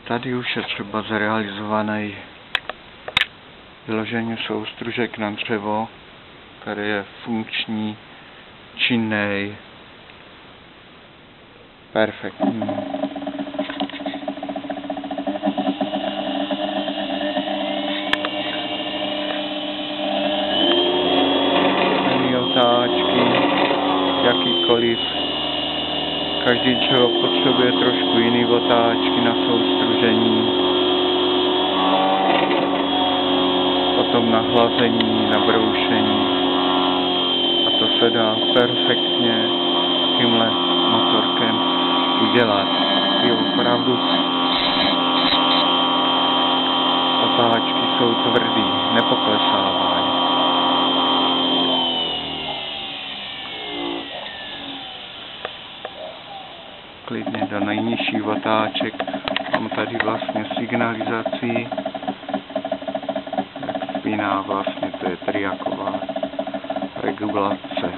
Tady už je třeba zrealizovaný vyloženě soustružek na dřevo, který je funkční, činný, perfektní. Není otáčky, jakýkoliv. Každý dřevo potřebuje trošku jiný otáčky na soustružení. Potom na hlazení, na broušení. A to se dá perfektně tímhle motorkem udělat. Je opravdu otáčky jsou tvrdý, nepoklesávají. Klidně do nejnižších otáček. Mám tady vlastně signalizaci, jak spíná vlastně, to je triaková regulace.